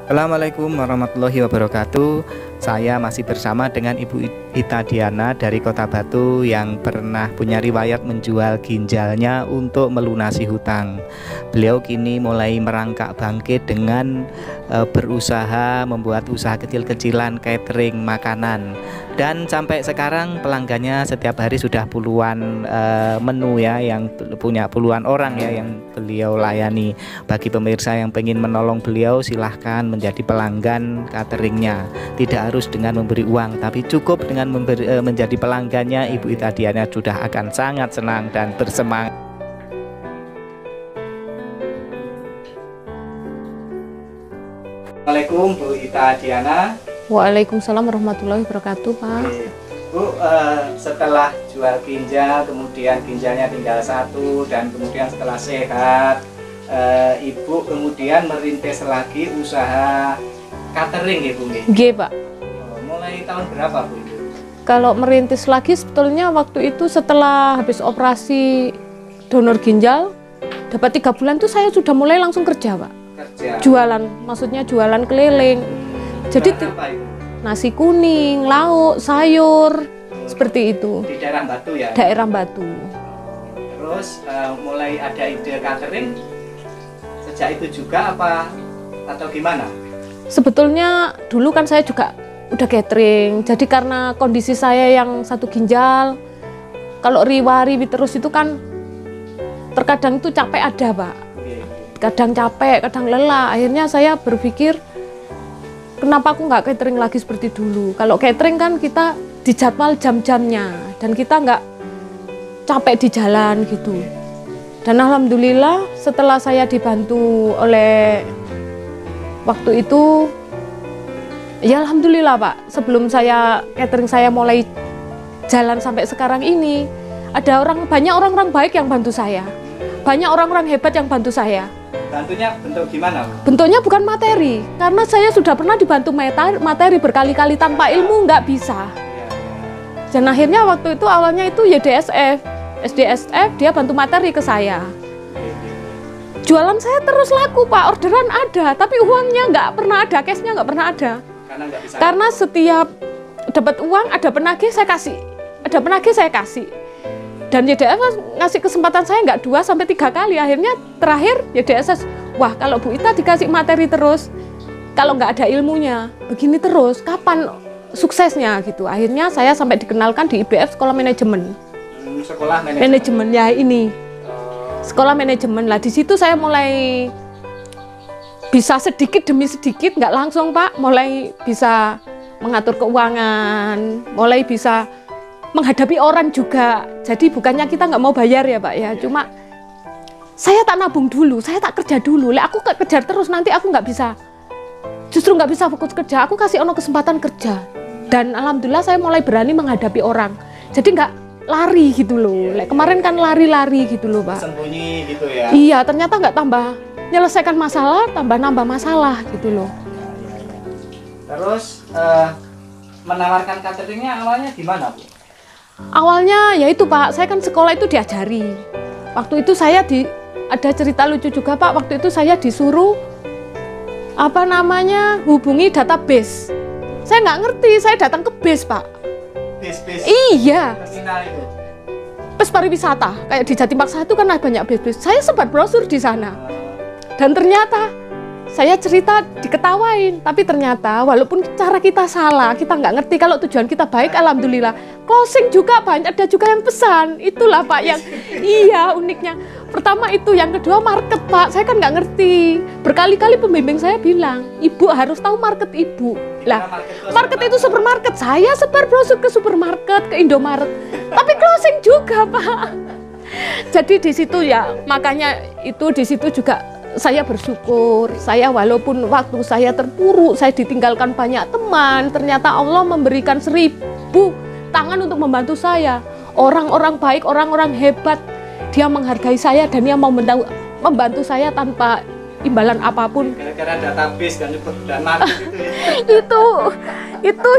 Assalamualaikum warahmatullahi wabarakatuh. Saya masih bersama dengan Ibu Ita Diana dari Kota Batu yang pernah punya riwayat menjual ginjalnya untuk melunasi hutang. Beliau kini mulai merangkak bangkit dengan berusaha membuat usaha kecil-kecilan catering makanan. Dan sampai sekarang pelanggannya setiap hari sudah puluhan menu ya, yang punya puluhan orang ya yang beliau layani. Bagi pemirsa yang ingin menolong beliau, silahkan menjadi pelanggan cateringnya. Tidak harus dengan memberi uang, tapi cukup dengan menjadi pelanggannya. Ibu Ita Diana sudah akan sangat senang dan bersemangat. Assalamualaikum Bu Ita Diana. Waalaikumsalam warahmatullahi wabarakatuh, Pak. Bu, setelah jual ginjal, kemudian ginjalnya tinggal satu, dan kemudian setelah sehat, Ibu kemudian merintis lagi usaha catering ya Bu? G, Pak. Mulai tahun berapa Bu? Kalau merintis lagi sebetulnya waktu itu setelah habis operasi donor ginjal, dapat 3 bulan tuh saya sudah mulai langsung kerja, Pak. Kerja? Jualan, maksudnya jualan keliling. Jadi apa itu? nasi kuning, lauk, sayur, seperti itu. Di daerah Batu ya? Daerah Batu. Terus mulai ada ide catering sejak itu juga apa atau gimana? Sebetulnya dulu kan saya juga udah catering. Jadi karena kondisi saya yang satu ginjal, kalau riwa-riwi terus itu kan terkadang itu capek ada, Pak. Kadang capek, kadang lelah. Akhirnya saya berpikir, kenapa aku nggak catering lagi seperti dulu? Kalau catering kan kita dijadwal jam-jamnya dan kita nggak capek di jalan gitu. Dan alhamdulillah setelah saya dibantu oleh waktu itu, ya alhamdulillah Pak, sebelum saya catering saya mulai jalan sampai sekarang ini, ada banyak orang-orang baik yang bantu saya. Banyak orang-orang hebat yang bantu saya. Bantunya bentuk gimana Bu? Bentuknya bukan materi, karena saya sudah pernah dibantu materi berkali-kali tanpa ilmu nggak bisa. Dan akhirnya waktu itu awalnya itu YDSF, SDSF dia bantu materi ke saya. Jualan saya terus laku Pak, orderan ada, tapi uangnya nggak pernah ada, cashnya nggak pernah ada. Karena setiap dapat uang ada penagih saya kasih, ada penagih saya kasih. Dan YDSF ngasih kesempatan saya nggak 2 sampai 3 kali. Akhirnya terakhir YDSF, wah kalau Bu Ita dikasih materi terus, kalau nggak ada ilmunya, begini terus, kapan suksesnya gitu. Akhirnya saya sampai dikenalkan di IBF Sekolah Manajemen. Sekolah Manajemen ya ini. Sekolah Manajemen lah, di situ saya mulai bisa sedikit demi sedikit, nggak langsung Pak, mulai bisa mengatur keuangan, mulai bisa menghadapi orang juga. Jadi bukannya kita nggak mau bayar ya Pak ya, cuma saya tak nabung dulu, saya tak kerja dulu. Aku kejar terus nanti aku nggak bisa, justru nggak bisa fokus kerja. Aku kasih ono kesempatan kerja. Dan alhamdulillah saya mulai berani menghadapi orang. Jadi nggak lari gitu loh. Kemarin kan lari-lari gitu loh Pak. Sembunyi gitu ya? Iya, ternyata nggak tambah menyelesaikan masalah, tambah nambah masalah gitu loh. Terus menawarkan cateringnya awalnya gimana Bu? Awalnya ya itu Pak, saya kan sekolah itu diajari. Waktu itu saya ada cerita lucu juga Pak, waktu itu saya disuruh hubungi database. Saya nggak ngerti, saya datang ke base Pak. Base? Iya. Terminal itu? Base pariwisata, kayak di Jatimpak 1 kan ada banyak base-base. Saya sempat brosur di sana. Dan ternyata saya cerita diketawain, tapi ternyata walaupun cara kita salah, kita nggak ngerti, kalau tujuan kita baik, alhamdulillah. Closing juga banyak, ada juga yang pesan. Itulah Pak yang iya uniknya. Pertama itu, yang kedua market Pak, saya kan nggak ngerti. Berkali-kali pembimbing saya bilang, Ibu harus tahu market Ibu. Lah, market itu supermarket, saya sebar brosur ke supermarket, ke Indomaret. Tapi closing juga Pak. Jadi di situ ya, makanya itu di situ juga saya bersyukur. Saya walaupun waktu saya terpuruk, saya ditinggalkan banyak teman, ternyata Allah memberikan 1000 tangan untuk membantu saya. Orang-orang baik, orang-orang hebat, dia menghargai saya dan dia mau membantu saya tanpa imbalan apapun. Gara-gara database dan market itu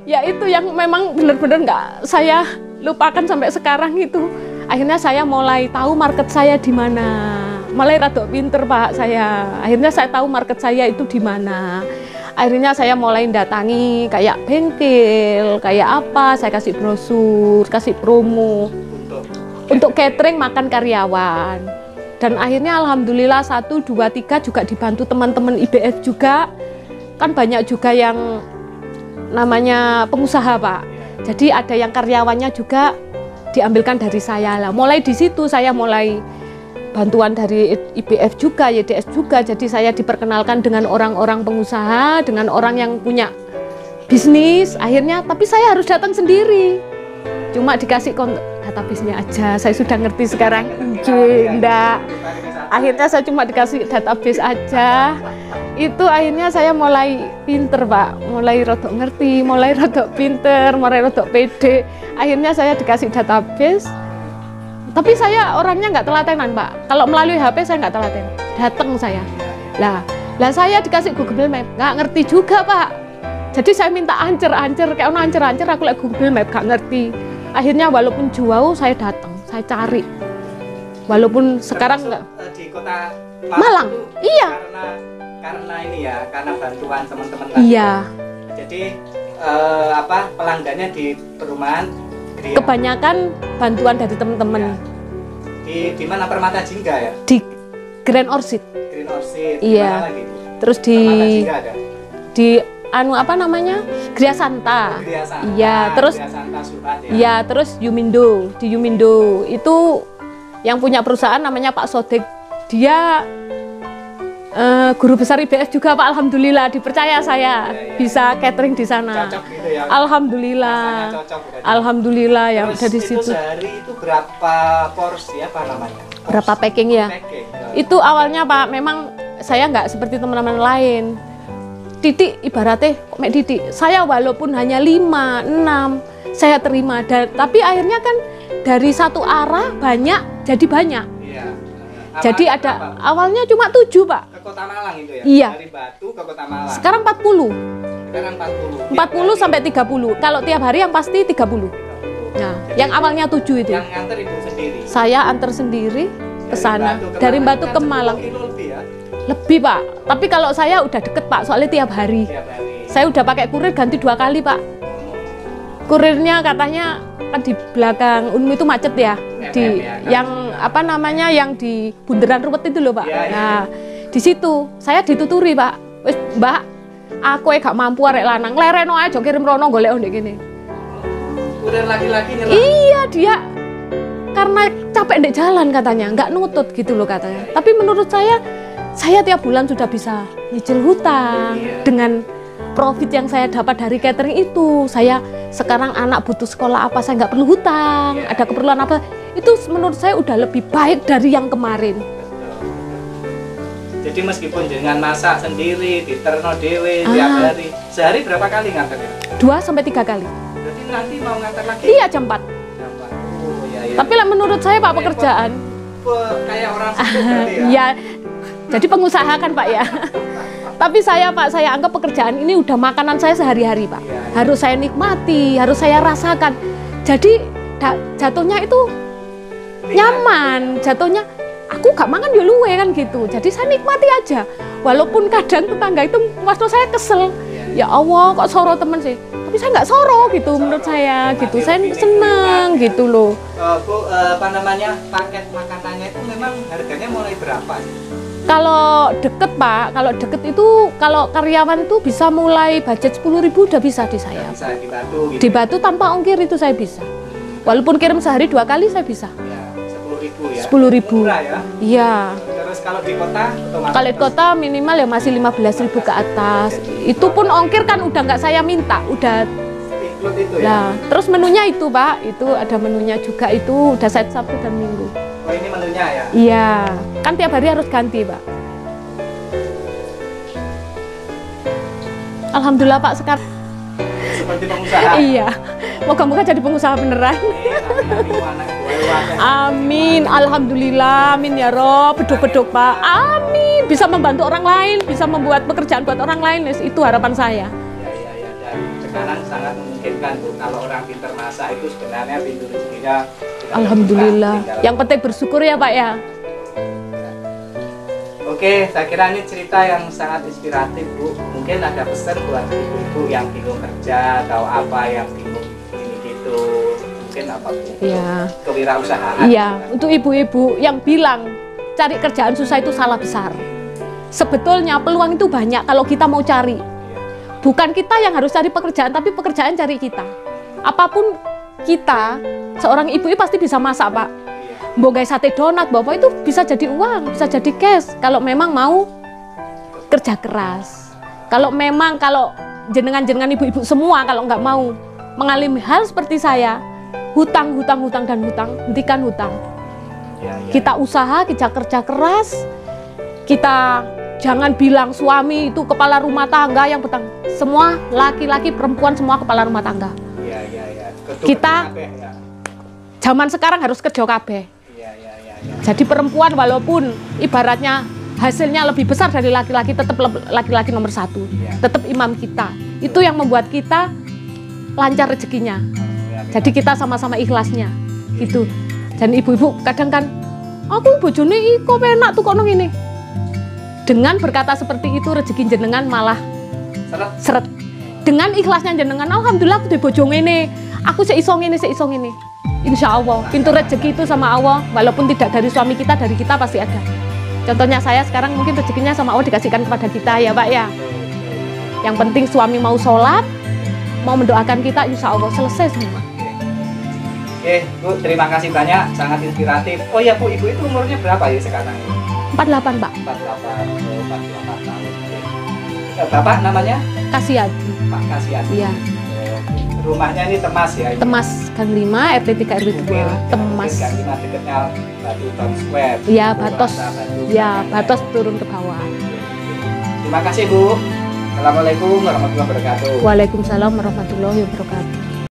ya. Itu yang memang benar-benar nggak saya lupakan sampai sekarang itu. Akhirnya saya mulai tahu market saya di mana. mulai rada pinter Pak saya. Akhirnya saya tahu market saya itu di mana. Akhirnya saya mulai datangi kayak bengkel, kayak apa, saya kasih brosur, kasih promo untuk catering makan karyawan. Dan akhirnya alhamdulillah 1, 2, 3 juga dibantu teman-teman IBF juga. Kan banyak juga yang namanya pengusaha Pak. Jadi ada yang karyawannya juga diambilkan dari saya lah. Mulai di situ saya mulai bantuan dari IBF juga, YDS juga. Jadi saya diperkenalkan dengan orang-orang pengusaha, dengan orang yang punya bisnis. Akhirnya, tapi saya harus datang sendiri. Cuma dikasih database-nya aja. Saya sudah ngerti sekarang. Enggak. Akhirnya saya cuma dikasih database aja. Itu akhirnya saya mulai pinter Pak. Mulai rodok ngerti, mulai rodok pinter, mulai rodok pede. Akhirnya saya dikasih database. Tapi saya orangnya nggak telatenan Pak. Kalau melalui HP saya nggak telaten. Datang saya. Lah saya dikasih Google Map, nggak ngerti juga Pak. Jadi saya minta ancer, kayak ancer, aku lihat Google Map nggak ngerti. Akhirnya walaupun jauh saya datang, saya cari. Walaupun sekarang nggak di kota Malang, iya. Karena ini ya, karena bantuan teman-teman. Iya. Jadi pelanggannya di perumahan. Kebanyakan bantuan dari teman-teman. Di mana Permata Jingga ya? Di Grand Orchid. Green Orchid. Iya. Lagi? Terus di Permata Jingga ada? Di apa namanya? Gria Santa. Gria Santa. Iya, terus Gria Santa Surat ya. Iya, terus Yumindo. Di Yumindo itu yang punya perusahaan namanya Pak Sodik. Dia guru besar IBF juga Pak, alhamdulillah dipercaya saya bisa catering di sana. Cocok gitu ya. Alhamdulillah. Cocok, alhamdulillah yang terus dari itu situ. sehari itu berapa porsi apa namanya? Berapa packing ya? Packing. Itu awalnya Pak, memang saya nggak seperti teman-teman lain. Titik ibaratnya kok mek titik. Saya walaupun hanya 5, 6 saya terima tapi akhirnya kan dari satu arah banyak jadi banyak. Iya. Jadi ada awalnya cuma 7 Pak. Ke Kota Malang itu ya? Iya. Dari Batu ke Kota Malang. Sekarang 40. Sekarang 40. 40 sampai 30. Kalau tiap hari yang pasti 30. Nah, yang awalnya 7 itu. Yang nganter ibu sendiri. Saya antar sendiri ke sana. Dari Batu ke Malang. Lebih ya? Lebih Pak. Tapi kalau saya udah deket Pak, soalnya tiap hari. Tiap hari. Saya udah pakai kurir ganti 2 kali Pak. Kurirnya katanya kan di belakang Unmu itu macet ya. Di yang apa namanya yang di Bundaran Ruwet itu loh Pak. Ya, ya. Nah, di situ saya dituturi Pak. Wis Mbak, aku gak mampu arek lanang, lereno aja kirim rono golek ndek kene. Kurir laki-laki nyelang. Iya, dia karena capek ndek jalan katanya, nggak nutut gitu loh katanya. Tapi menurut saya tiap bulan sudah bisa nyicil hutang dengan profit yang saya dapat dari catering itu. Saya sekarang anak butuh sekolah apa, saya nggak perlu hutang, ada keperluan apa, itu menurut saya udah lebih baik dari yang kemarin. Jadi meskipun dengan masak sendiri, diterno dewe tiap hari, sehari berapa kali nganternya? 2 sampai 3 kali. Berarti nanti mau nganter lagi? Iya, jam 4. Oh, ya. Tapi lah menurut saya Pak pekerjaan. Kayak orang sibuk berarti ya? Iya, jadi pengusaha kan Pak ya. Tapi saya Pak, saya anggap pekerjaan ini udah makanan saya sehari-hari Pak. Harus saya nikmati, harus saya rasakan. Jadi jatuhnya itu nyaman, jatuhnya aku gak makan ya luwe kan gitu. Jadi saya nikmati aja. Walaupun kadang tetangga itu waktu saya kesel. Ya Allah kok soro temen sih. Tapi saya nggak soro gitu menurut saya gitu. Saya seneng gitu loh. Bu, apa namanya, paket makanannya itu memang harganya mulai berapa? Kalau deket Pak, kalau deket itu kalau karyawan itu bisa mulai budget 10.000 udah bisa di saya. Bisa di Batu gitu. Di Batu tanpa ongkir itu saya bisa. Walaupun kirim sehari 2 kali saya bisa. Ya, 10.000 ya. 10.000. Murah ya. Iya. Terus kalau di kota otomatis. Kalau di kota minimal ya masih 15.000 ke atas. Itu pun ongkir kan udah nggak saya minta, udah. Include itu ya. Nah, terus menunya itu Pak, itu ada menunya juga itu udah set Sabtu dan Minggu. Oh ini menunya ya? Iya, kan tiap hari harus ganti Pak. Alhamdulillah Pak sekarang. Seperti pengusaha. Iya, moga-moga jadi pengusaha beneran. Amin, alhamdulillah, amin ya Rob, beduk-beduk Pak. Amin, bisa membantu orang lain, bisa membuat pekerjaan buat orang lain, itu harapan saya. Ya, dan sekarang sangat memungkinkan Bu, kalau orang pintar masak itu sebenarnya pintu rezekinya. Alhamdulillah, yang penting bersyukur ya Pak ya. Oke, saya kira ini cerita yang sangat inspiratif, Bu. Mungkin ada pesan buat ibu-ibu yang bingung kerja atau apa yang bingung ini gitu. Mungkin apa, Bu? Iya. Kewirausahaan. Iya, untuk ibu-ibu yang bilang cari kerjaan susah itu salah besar. Sebetulnya peluang itu banyak kalau kita mau cari. Bukan kita yang harus cari pekerjaan, tapi pekerjaan cari kita. Apapun kita, seorang ibu pasti bisa masak, Pak. Mbok gawe sate donat, Bapak itu bisa jadi uang, bisa jadi cash kalau memang mau kerja keras. Kalau jenengan-jenengan ibu-ibu semua kalau nggak mau mengalami hal seperti saya, hutang, hentikan hutang. Kita usaha, kita kerja keras, kita jangan bilang suami itu kepala rumah tangga yang betang. Semua laki-laki, perempuan semua kepala rumah tangga. Kita zaman sekarang harus kerja kabeh. Jadi perempuan walaupun ibaratnya hasilnya lebih besar dari laki-laki, tetap laki-laki nomor satu, tetap imam kita. Itu yang membuat kita lancar rezekinya. Jadi kita sama-sama ikhlasnya, gitu. Dan ibu-ibu kadang kan, aku bojone iko penak tuh kono ini. Dengan berkata seperti itu rezeki jenengan malah seret. Dengan ikhlasnya jenengan, alhamdulillah aku di bojo ngene, aku seiso ngene. Insya Allah, pintu rezeki itu sama Allah, walaupun tidak dari suami kita, dari kita pasti ada. Contohnya saya sekarang mungkin rezekinya sama Allah dikasihkan kepada kita ya Pak ya. Yang penting suami mau sholat, mau mendoakan kita, insya Allah selesai semua. Oke, Bu, terima kasih banyak, sangat inspiratif. Oh ya Bu, Ibu itu umurnya berapa ya sekarang? 48 Pak. 48 tahun. Bapak namanya? Kasiati. Pak Kasiati. Iya. Rumahnya ini Temas ya? Temas Gang 5, RT 3 RW 2. Temas. Gang 5 dekatnya Batu Town Square. Iya, Batos. Iya, Batos turun ke bawah. Terima kasih Bu. Assalamualaikum warahmatullahi wabarakatuh. Waalaikumsalam warahmatullahi wabarakatuh.